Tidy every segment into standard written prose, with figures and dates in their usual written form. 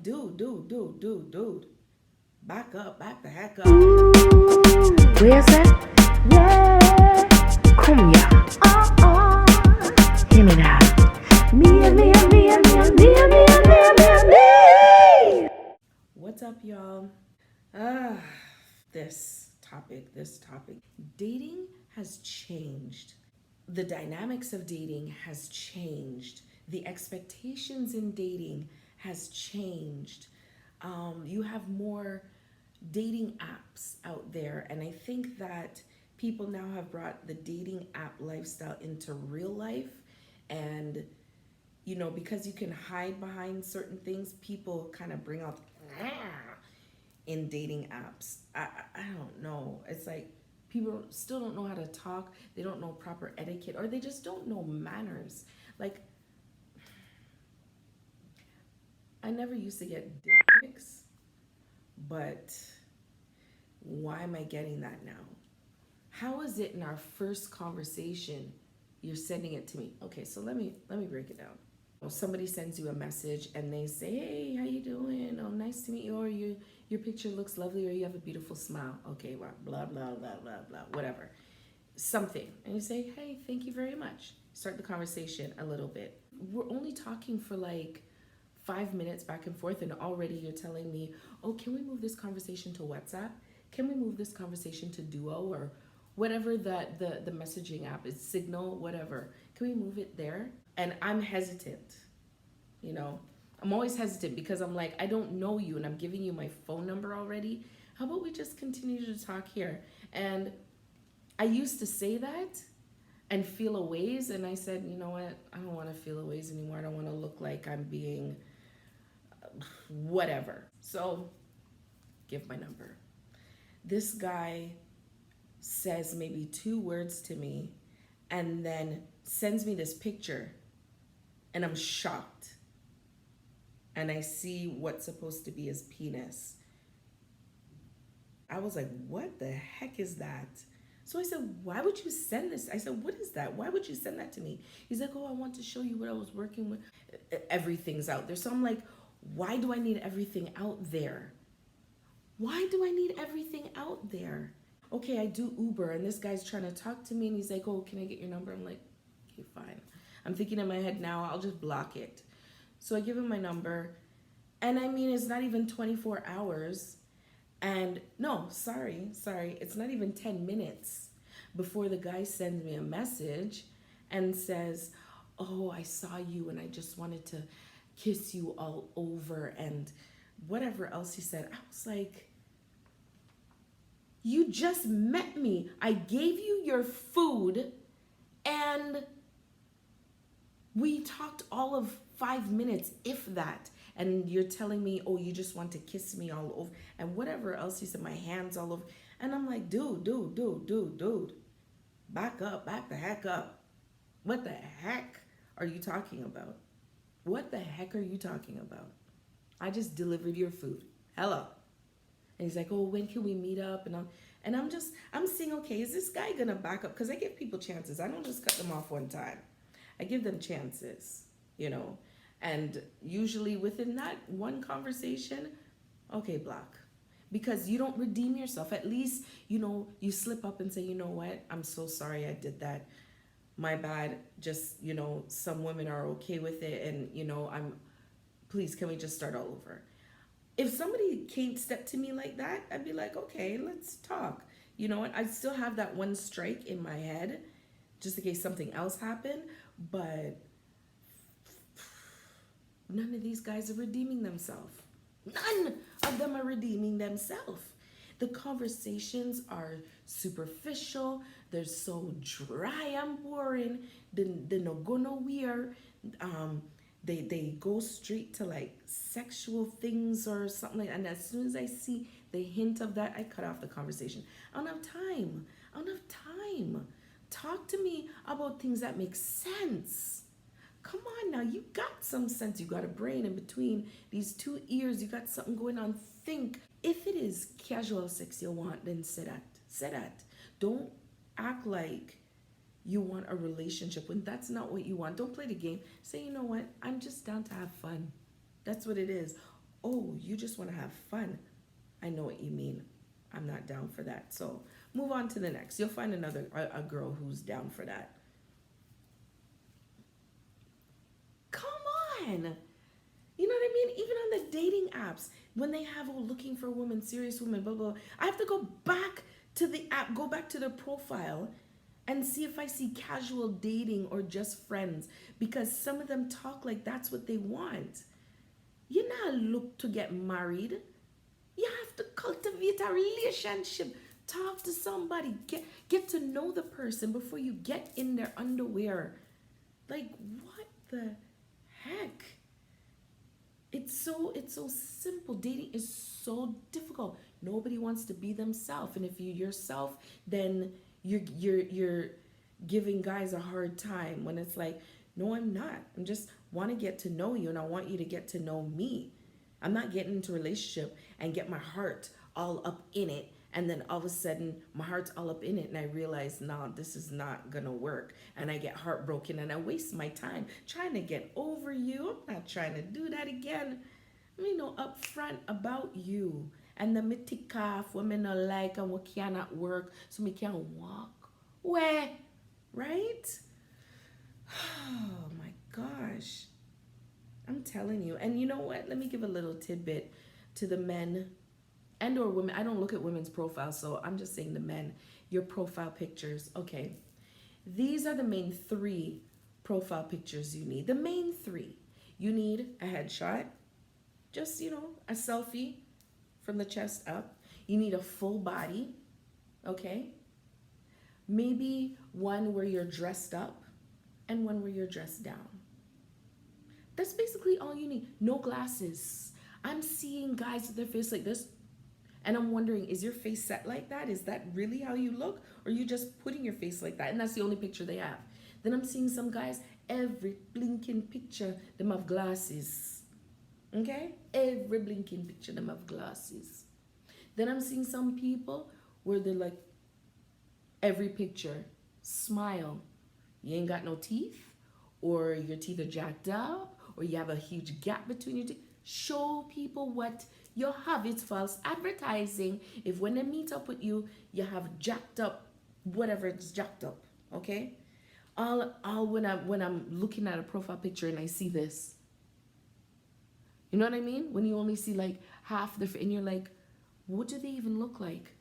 like, dude. Back up, back the heck up. Where's that? Yeah. Come ya. Hear me now. Me. What's up, y'all? Ah, this topic. Dating has changed. The dynamics of dating has changed. The expectations in dating has changed. You have more dating apps out there, and I think that people now have brought the dating app lifestyle into real life. And because you can hide behind certain things, people kind of bring out in dating apps. I don't know. It's like people still don't know how to talk. They don't know proper etiquette, or they just don't know manners. Like, I never used to get dick pics, but why am I getting that now? How is it in our first conversation you're sending it to me? Okay, so let me break it down. Somebody sends you a message and they say, "Hey, how you doing? Oh, nice to meet you. Or your picture looks lovely, or you have a beautiful smile." Okay, well, blah blah blah blah blah, whatever, something, and you say, "Hey, thank you very much." Start the conversation a little bit. We're only talking for like 5 minutes back and forth, and already you're telling me, "Oh, can we move this conversation to WhatsApp? Can we move this conversation to Duo or whatever that the messaging app is, Signal, whatever? Can we move it there?" And I'm hesitant, you know. I'm always hesitant because I'm like, I don't know you and I'm giving you my phone number already. How about we just continue to talk here? And I used to say that and feel a ways, and I said, you know what? I don't want to feel a ways anymore. I don't want to look like I'm being whatever. So, give my number. This guy says maybe 2 words to me and then sends me this picture, and I'm shocked. And I see what's supposed to be his penis. I was like, what the heck is that? So I said, why would you send this? I said, what is that? Why would you send that to me? He's like, oh, I want to show you what I was working with. Everything's out there. So I'm like, why do I need everything out there? Why do I need everything out there? Okay, I do Uber, and this guy's trying to talk to me, and he's like, oh, can I get your number? I'm like, okay, fine. I'm thinking in my head now, I'll just block it. So I give him my number, and I mean, it's not even 24 hours. And no, sorry, it's not even 10 minutes before the guy sends me a message and says, oh, I saw you and I just wanted to kiss you all over and whatever else he said. I was like, you just met me. I gave you your food and we talked all of 5 minutes, if that. And you're telling me, oh, you just want to kiss me all over and whatever else he said, my hands all over. And I'm like, dude. Back up, back the heck up. What the heck are you talking about? What the heck are you talking about? I just delivered your food. Hello. And he's like, oh, when can we meet up? I'm seeing, okay, is this guy gonna back up? Because I give people chances. I don't just cut them off one time. I give them chances, And usually within that one conversation, okay, block. Because you don't redeem yourself. At least, you slip up and say, you know what? I'm so sorry I did that. My bad. Just, some women are okay with it. And, please, can we just start all over? If somebody came step to me like that, I'd be like, okay, let's talk. You know what? I still have that one strike in my head just in case something else happened. But none of these guys are redeeming themselves. None of them are redeeming themselves. The conversations are superficial. They're so dry and boring. They no go nowhere. They go straight to like sexual things or something like that. And as soon as I see the hint of that, I cut off the conversation. I don't have time. Talk to me about things that make sense. Come on now, you got some sense. You got a brain in between these two ears. You got something going on. Think. If it is casual sex you want, then say that. Say that. Don't act like you want a relationship when that's not what you want. Don't play the game. Say, you know what? I'm just down to have fun. That's what it is. Oh, you just want to have fun. I know what you mean. I'm not down for that. So move on to the next. You'll find a girl who's down for that. Come on. You know what I mean? Even on the dating apps, when they have, oh, looking for a woman, serious woman, blah, blah, blah, I have to go back to the app, go back to their profile and see if I see casual dating or just friends, because some of them talk like that's what they want. You not look to get married. You have to cultivate a relationship. Talk to somebody. Get to know the person before you get in their underwear. Like, what the heck? It's so simple. Dating is so difficult. Nobody wants to be themselves, and if you're yourself, then you're giving guys a hard time when it's like, no, I'm not. I'm just want to get to know you, and I want you to get to know me. I'm not getting into a relationship and get my heart all up in it, and then all of a sudden my heart's all up in it and I realize, nah, this is not gonna work, and I get heartbroken and I waste my time trying to get over you. I'm not trying to do that again. Me know upfront about you, and then me tick off what me not like and what cannot work, so me can walk where, right? Oh my gosh, I'm telling you. And you know what, let me give a little tidbit to the men and or women. I don't look at women's profiles, so I'm just saying the men, your profile pictures. Okay, these are the main 3 profile pictures you need. The main 3. You need a headshot, just, a selfie from the chest up. You need a full body, okay? Maybe one where you're dressed up and one where you're dressed down. That's basically all you need. No glasses. I'm seeing guys with their face like this, and I'm wondering, is your face set like that? Is that really how you look? Or are you just putting your face like that? And that's the only picture they have. Then I'm seeing some guys, every blinking picture, them have glasses. Okay? Every blinking picture, them have glasses. Then I'm seeing some people where they're like, every picture, smile. You ain't got no teeth, or your teeth are jacked up, or you have a huge gap between your teeth. Show people what you have. It's false advertising if when they meet up with you, you have jacked up, whatever it's jacked up, okay? All when I'm looking at a profile picture and I see this. You know what I mean? When you only see like half and you're like, what do they even look like?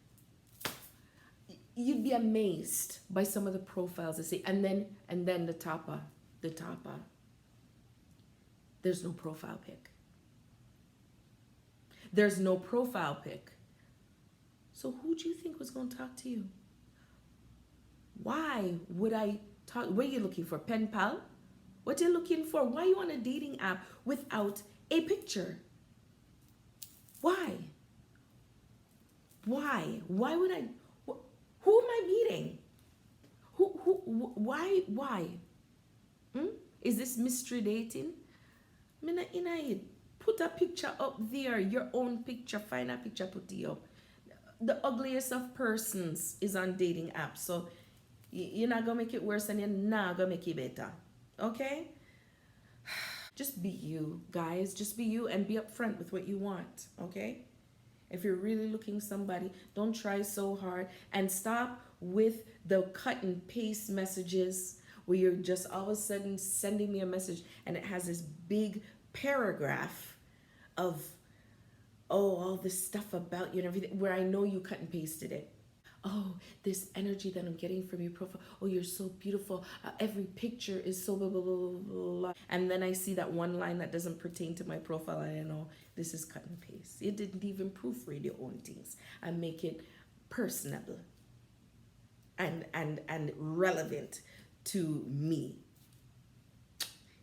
You'd be amazed by some of the profiles I see. And then the topper. There's no profile pic. There's no profile pic. So who do you think was going to talk to you? Why would I talk? What are you looking for? Pen pal? What are you looking for? Why are you on a dating app without a picture? Why? Why would I? Who am I meeting? Why? Is this mystery dating? Put a picture up there, your own picture. Find a picture, put it up. The ugliest of persons is on dating apps, so you're not gonna make it worse, and you're not gonna make it better. Okay? Just be you, guys. Just be you and be upfront with what you want. Okay? If you're really looking somebody, don't try so hard, and stop with the cut and paste messages where you're just all of a sudden sending me a message and it has this big paragraph of, oh, all this stuff about you and everything, where I know you cut and pasted it. Oh, this energy that I'm getting from your profile. Oh, you're so beautiful. Every picture is so blah, blah, blah, blah, blah. And then I see that one line that doesn't pertain to my profile, and I know this is cut and paste. It didn't even proofread your own things and make it personable and relevant to me.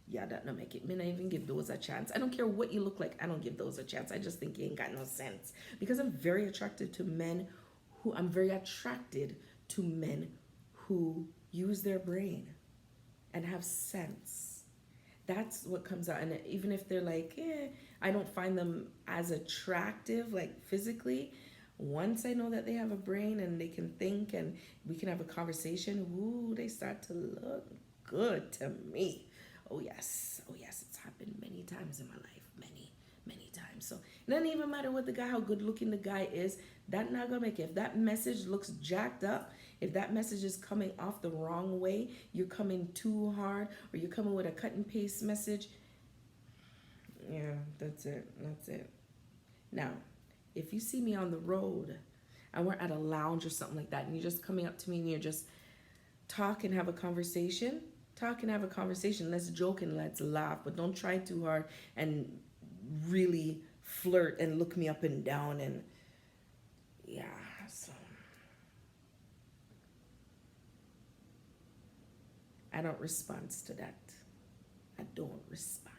Yeah, that don't make it. Me not even give those a chance. I don't care what you look like. I don't give those a chance. I just think you ain't got no sense. Because I'm very attracted to men who use their brain and have sense. That's what comes out. And even if they're like, I don't find them as attractive, like physically, once I know that they have a brain and they can think and we can have a conversation, ooh, they start to look good to me. Oh yes, it's happened many times in my life, many times. So it doesn't even matter what the guy, how good looking the guy is. That not gonna make it. If that message looks jacked up, if that message is coming off the wrong way, you're coming too hard, or you're coming with a cut and paste message. Yeah, that's it. That's it. Now, if you see me on the road and we're at a lounge or something like that, and you're just coming up to me and you're just talk and have a conversation, talk and have a conversation. Let's joke and let's laugh, but don't try too hard and really flirt and look me up and down. And yeah, so I don't respond to that. I don't respond.